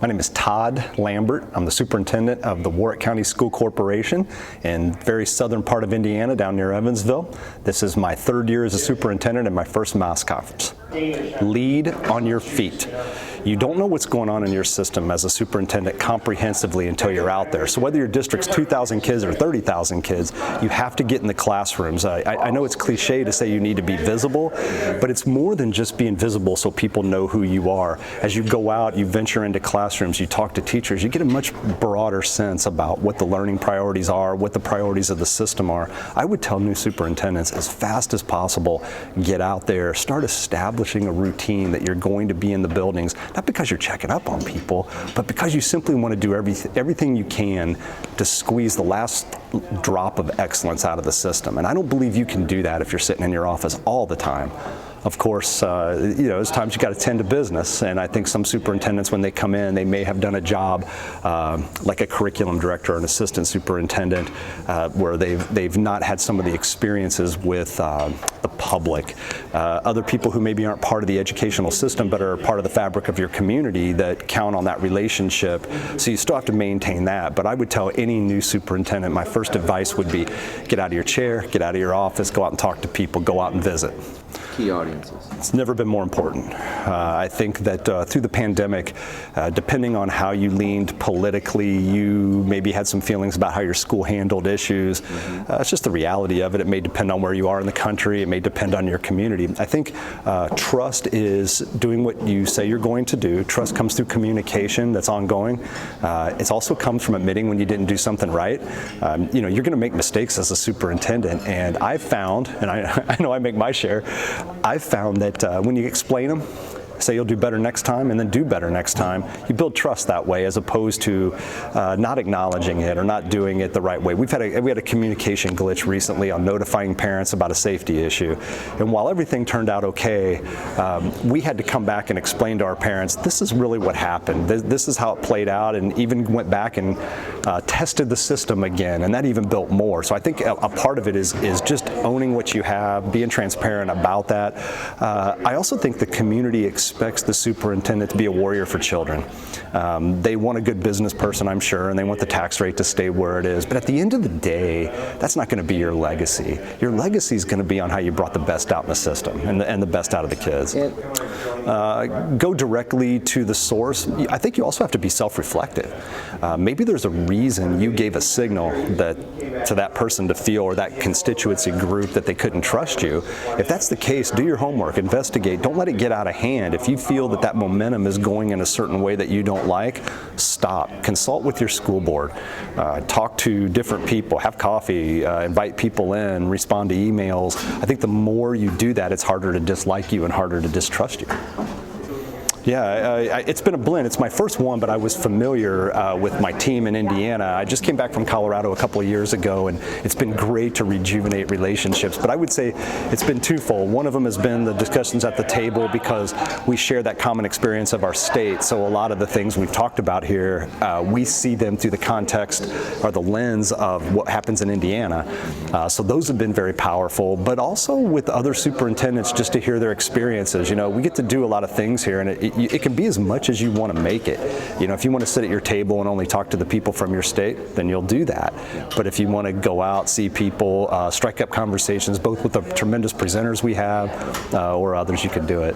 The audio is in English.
My name is Todd Lambert. I'm the superintendent of the Warwick County School Corporation in very southern part of Indiana, down near Evansville. This is my third year as a superintendent and my first MAS conference. Lead on your feet. You don't know what's going on in your system as a superintendent comprehensively until you're out there. So whether your district's 2,000 kids or 30,000 kids, you have to get in the classrooms. I know it's cliche to say you need to be visible, but it's more than just being visible so people know who you are. As you go out, you venture into classrooms, you talk to teachers, you get a much broader sense about what the learning priorities are, what the priorities of the system are. I would tell new superintendents as fast as possible, get out there, start establishing a routine that you're going to be in the buildings, not because you're checking up on people, but because you simply want to do everything you can to squeeze the last drop of excellence out of the system. And I don't believe you can do that if you're sitting in your office all the time. Of course, there's times you got to tend to business, and I think some superintendents, when they come in, they may have done a job like a curriculum director or an assistant superintendent where they've not had some of the experiences with the public. Other people who maybe aren't part of the educational system but are part of the fabric of your community that count on that relationship, so you still have to maintain that. But I would tell any new superintendent, my first advice would be get out of your chair, get out of your office, go out and talk to people, go out and visit. Key audiences. It's never been more important. I think that through the pandemic, depending on how you leaned politically, you maybe had some feelings about how your school handled issues. It's just the reality of it. It may depend on where you are in the country. It may depend on your community. I think trust is doing what you say you're going to do. Trust comes through communication that's ongoing. It also comes from admitting when you didn't do something right. You're going to make mistakes as a superintendent, and I've found, and I know I make my share, I've found that when you explain them, say you'll do better next time and then do better next time, you build trust that way as opposed to not acknowledging it or not doing it the right way. We had a communication glitch recently on notifying parents about a safety issue, and while everything turned out okay, we had to come back and explain to our parents, this is really what happened. This is how it played out, and even went back and tested the system again, and that even built more. So I think a part of it is just owning what you have, being transparent about that. I also think the community expects the superintendent to be a warrior for children. They want a good business person, I'm sure, and they want the tax rate to stay where it is. But at the end of the day, that's not going to be your legacy. Your legacy is going to be on how you brought the best out in the system and the best out of the kids. Go directly to the source. I think you also have to be self-reflective. Maybe there's a reason you gave a signal to that person to feel, or that constituency group, that they couldn't trust you. If that's the case, do your homework, investigate. Don't let it get out of hand. If you feel that momentum is going in a certain way that you don't like, stop. Consult with your school board. Talk to different people. Have coffee. Invite people in. Respond to emails. I think the more you do that, it's harder to dislike you and harder to distrust you. Yeah, it's been a blend. It's my first one, but I was familiar with my team in Indiana. I just came back from Colorado a couple of years ago, and it's been great to rejuvenate relationships. But I would say it's been twofold. One of them has been the discussions at the table, because we share that common experience of our state. So a lot of the things we've talked about here, we see them through the context or the lens of what happens in Indiana. So those have been very powerful, but also with other superintendents, just to hear their experiences. We get to do a lot of things here, and it can be as much as you want to make it. If you want to sit at your table and only talk to the people from your state, then you'll do that. But if you want to go out, see people, strike up conversations, both with the tremendous presenters we have or others, you can do it.